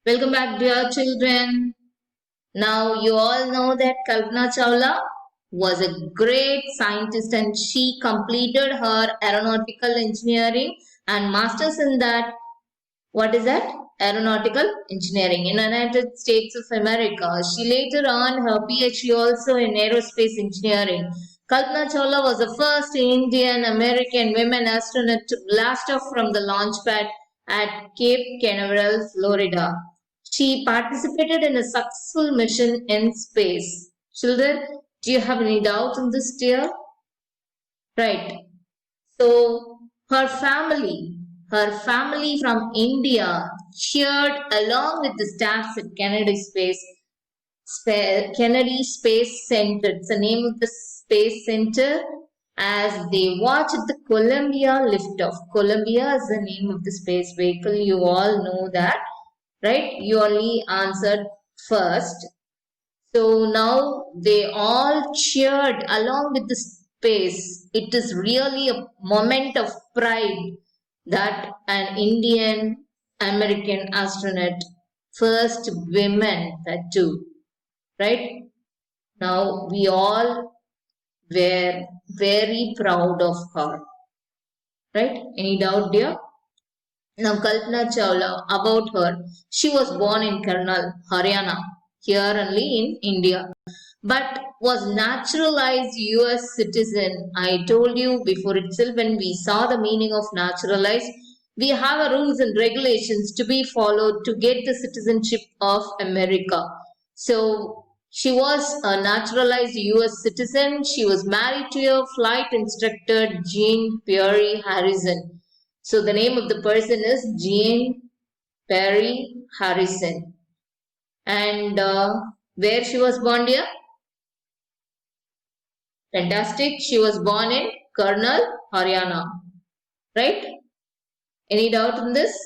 Welcome back, dear children. Now, you all know that Kalpana Chawla was a great scientist and she completed her aeronautical engineering and masters in that. What is that? Aeronautical engineering in the United States of America. She later earned her PhD also in aerospace engineering. Kalpana Chawla was the first Indian American women astronaut to blast off from the launch pad at Cape Canaveral, Florida. She participated in a successful mission in space. Children, do you have any doubt in this, dear? Right. So her family from India cheered along with the staff at Kennedy Space Center. It's the name of the space center as they watched the Columbia liftoff. Columbia is the name of the space vehicle. You all know that, right? You only answered first. So now they all cheered along with the space. It is really a moment of pride that an Indian American astronaut, first women that too, right? Now we all were very proud of her, right? Any doubt, dear? Now Kalpana Chawla, about her, she was born in Karnal, Haryana, here only in India, but was naturalized US citizen. I told you before itself when we saw the meaning of naturalized, we have a rules and regulations to be followed to get the citizenship of America. So she was a naturalized US citizen. She was married to a flight instructor, Jean Pierre Harrison. So the name of the person is Jean Pierre Harrison. And where she was born, dear? Fantastic. She was born in Karnal, Haryana. Right? Any doubt in this?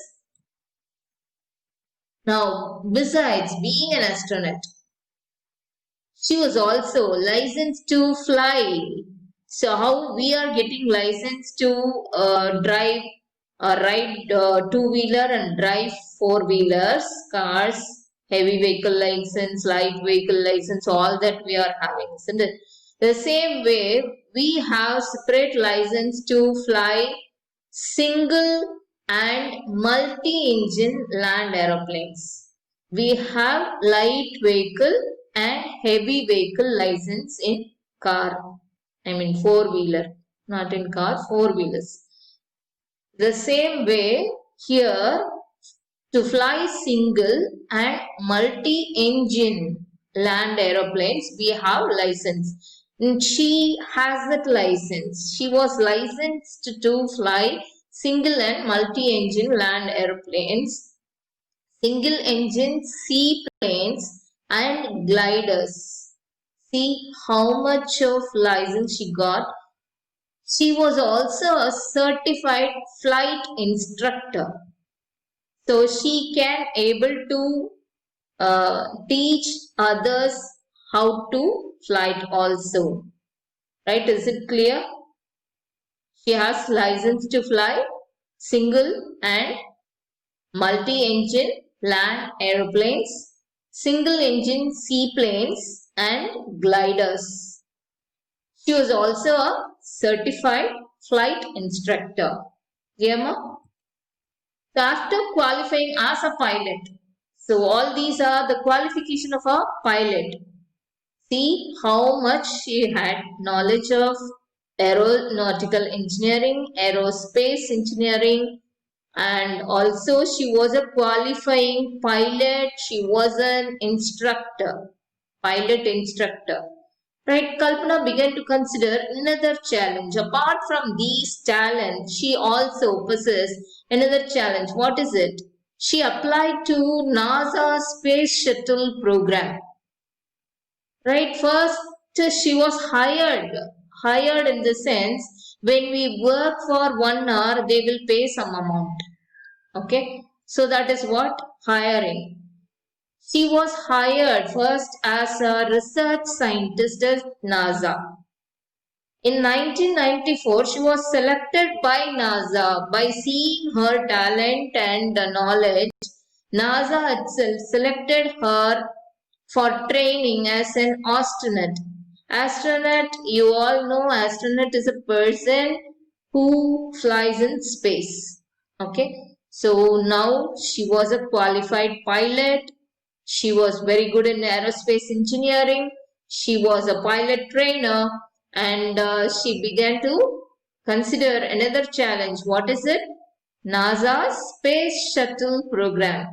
Now, besides being an astronaut, she was also licensed to fly. So, how we are getting licensed to ride two-wheeler and drive four-wheelers, cars, heavy vehicle license, light vehicle license, all that we are having, isn't it? The same way, we have separate license to fly single and multi-engine land aeroplanes. We have light vehicle and heavy vehicle license in car. I mean four-wheeler, not in car, four-wheelers. The same way here, to fly single and multi-engine land aeroplanes, we have license. And she has that license. She was licensed to fly single and multi-engine land aeroplanes, single engine seaplanes and gliders. See how much of license she got. She was also a certified flight instructor. So she can able to teach others how to flight also. Right? Is it clear? She has license to fly single and multi-engine land aeroplanes, single engine seaplanes and gliders. She was also a certified flight instructor. Yama? So after qualifying as a pilot, so all these are the qualification of a pilot. See how much she had knowledge of aeronautical engineering, aerospace engineering, and also she was a qualifying pilot. She was an instructor, pilot instructor. Right, Kalpana began to consider another challenge. Apart from these talents, she also possessed another challenge. What is it? She applied to NASA Space Shuttle program. Right, first she was hired in the sense when we work for 1 hour, they will pay some amount. Okay, so that is what? Hiring. She was hired first as a research scientist at NASA. In 1994, she was selected by NASA by seeing her talent and knowledge. NASA itself selected her for training as an astronaut. Astronaut, you all know astronaut is a person who flies in space. Okay, so now she was a qualified pilot. She was very good in aerospace engineering. She was a pilot trainer, and she began to consider another challenge. What is it? NASA's Space Shuttle program.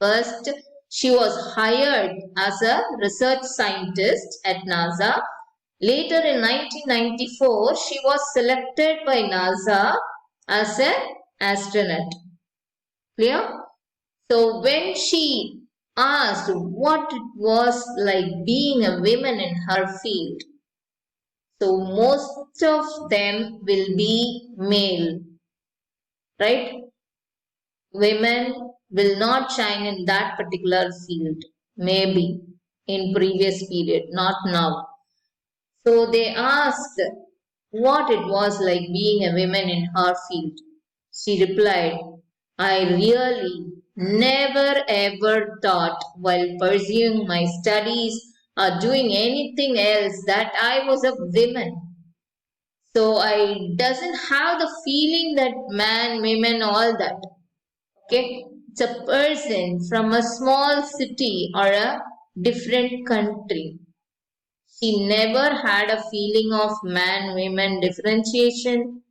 First, she was hired as a research scientist at NASA. Later in 1994, she was selected by NASA as an astronaut. Clear? So when she asked what it was like being a woman in her field, so most of them will be male, right? Women will not shine in that particular field, maybe in previous period, not now. So they asked what it was like being a woman in her field. She replied, I really never ever thought while pursuing my studies or doing anything else that I was a woman. So I doesn't have the feeling that man, women, all that. Okay, it's a person from a small city or a different country. She never had a feeling of man women differentiation,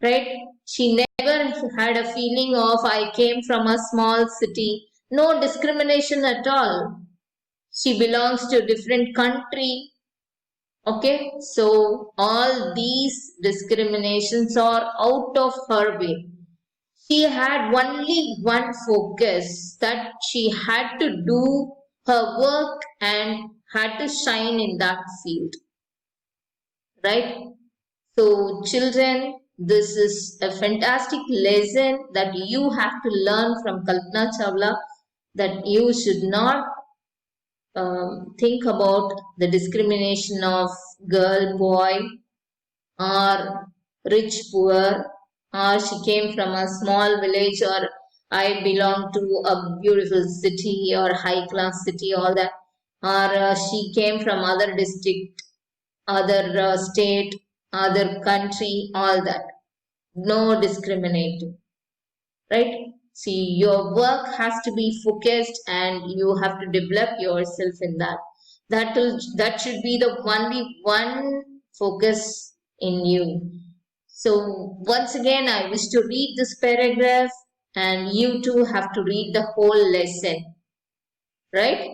right? She never had a feeling of I came from a small city. No discrimination at all. She belongs to a different country. Okay, so all these discriminations are out of her way. She had only one focus, that she had to do her work and had to shine in that field, right? So children, this is a fantastic lesson that you have to learn from Kalpana Chawla, that you should not think about the discrimination of girl, boy, or rich, poor, or she came from a small village, or I belong to a beautiful city or high class city, all that, or she came from other district, other state, other country, all that. No discriminating, right? See, your work has to be focused and you have to develop yourself in that. That should be the only one focus in you. So once again, I wish to read this paragraph and you too have to read the whole lesson, right?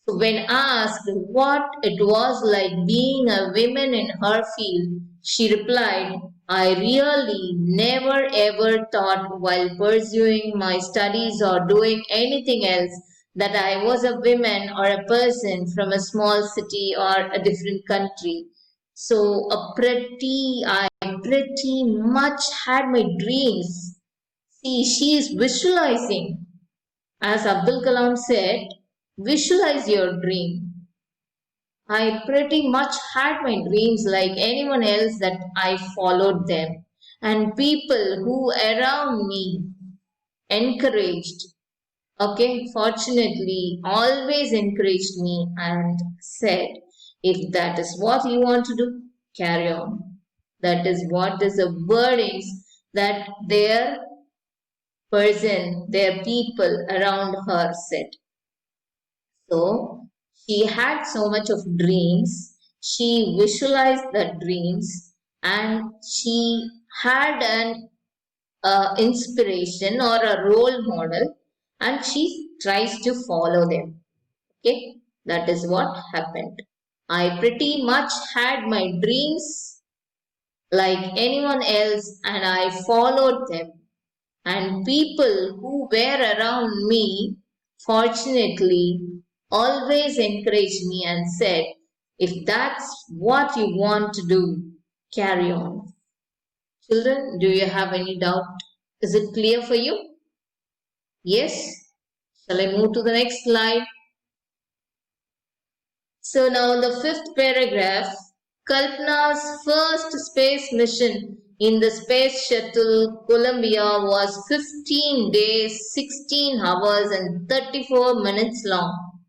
So when asked what it was like being a woman in her field, she replied, I really never ever thought while pursuing my studies or doing anything else that I was a woman or a person from a small city or a different country. So I pretty much had my dreams. See, she is visualizing. As Abdul Kalam said, visualize your dream. I pretty much had my dreams like anyone else that I followed them. And people who around me encouraged, okay, fortunately, always encouraged me and said, if that is what you want to do, carry on. That is what is the wordings that their person, their people around her said. So she had so much of dreams. She visualized the dreams and she had an inspiration or a role model and she tries to follow them. Okay, that is what happened. I pretty much had my dreams like anyone else and I followed them. And people who were around me, fortunately, always encouraged me and said, if that's what you want to do, carry on. Children, do you have any doubt? Is it clear for you? Yes? Shall I move to the next slide? So now in the fifth paragraph, Kalpana's first space mission in the space shuttle Columbia was 15 days, 16 hours and 34 minutes long.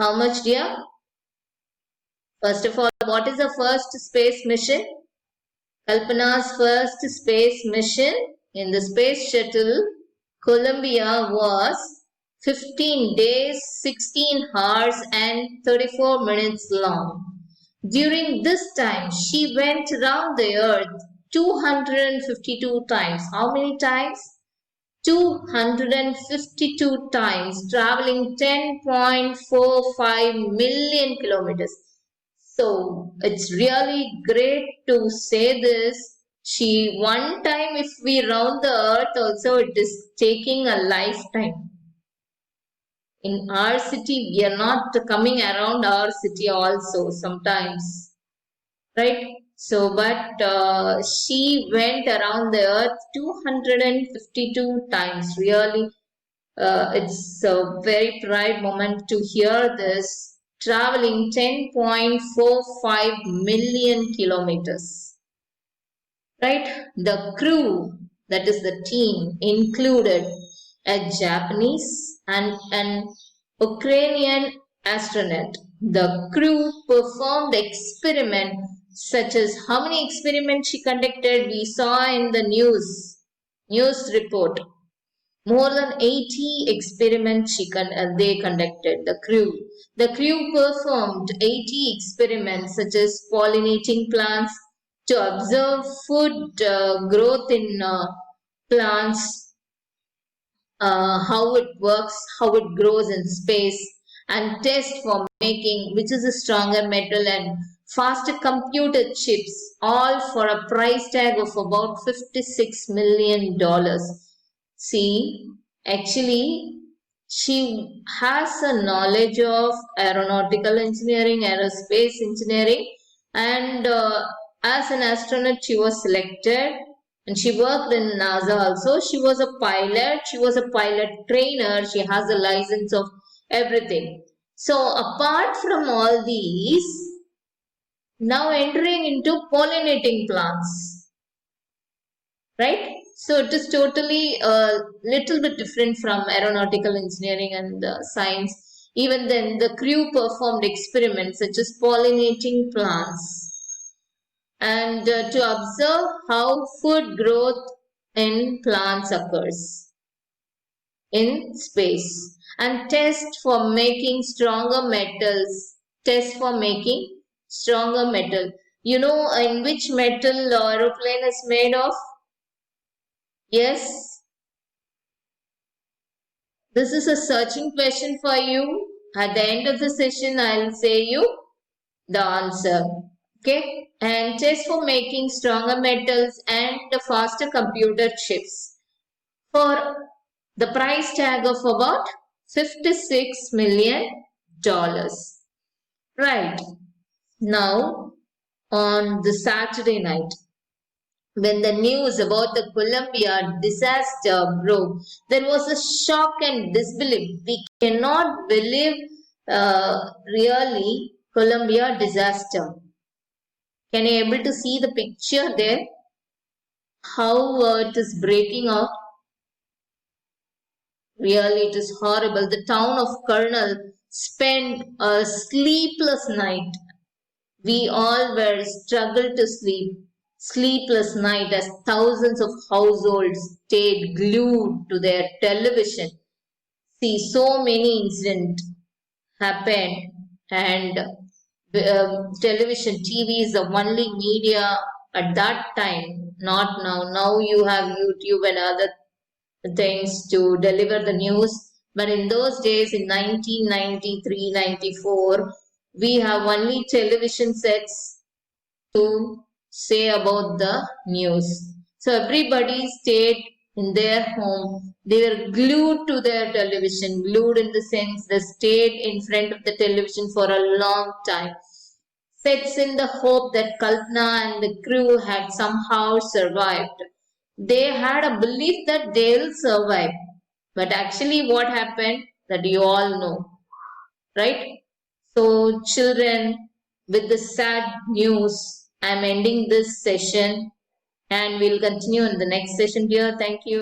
How much, dear? First of all, what is the first space mission? Kalpana's first space mission in the space shuttle Columbia was 15 days, 16 hours and 34 minutes long. During this time, she went around the earth 252 times. How many times? 252 times, traveling 10.45 million kilometers. So it's really great to say this. She one time, if we round the earth also, it is taking a lifetime. In our city, we are not coming around our city also sometimes, right? So, but she went around the earth 252 times. Really, it's a very proud moment to hear this. Traveling 10.45 million kilometers. Right? The crew, that is the team, included a Japanese and an Ukrainian astronaut. The crew performed experiments such as how many experiments she conducted, we saw in the news report. More than 80 experiments they conducted, the crew. The crew performed 80 experiments such as pollinating plants to observe food growth in plants, how it works, how it grows in space, and test for making which is a stronger metal and faster computer chips, all for a price tag of about $56 million. See, actually, she has a knowledge of aeronautical engineering, aerospace engineering, and as an astronaut, she was selected and she worked in NASA also. She was a pilot, she was a pilot trainer, she has a license of everything. So, apart from all these, now entering into pollinating plants, right? So it is totally a little bit different from aeronautical engineering and science. Even then, the crew performed experiments such as pollinating plants and to observe how food growth in plants occurs in space and test for making stronger metals. Test for making stronger metal. You know in which metal aeroplane is made of? Yes, this is a searching question for you. At the end of the session, I'll say you the answer. Okay, and test for making stronger metals and the faster computer chips for the price tag of about $56 million. Right, now on the Saturday night, when the news about the Columbia disaster broke, there was a shock and disbelief. We cannot believe really Columbia disaster. Can you able to see the picture there? How it is breaking out? Really, it is horrible. The town of Colonel spent a sleepless night. We all were struggled to sleep. Sleepless night as thousands of households stayed glued to their television. See, so many incidents happened and television, TV is the only media at that time, not now. Now you have YouTube and other things to deliver the news. But in those days, in 1993-94, we have only television sets to say about the news. So everybody stayed in their home. They were glued to their television, glued in the sense they stayed in front of the television for a long time. Sets in the hope that Kalpana and the crew had somehow survived. They had a belief that they'll survive. But actually what happened that you all know, right? So children, with the sad news, I'm ending this session. and we'll continue in the next session, dear. Thank you.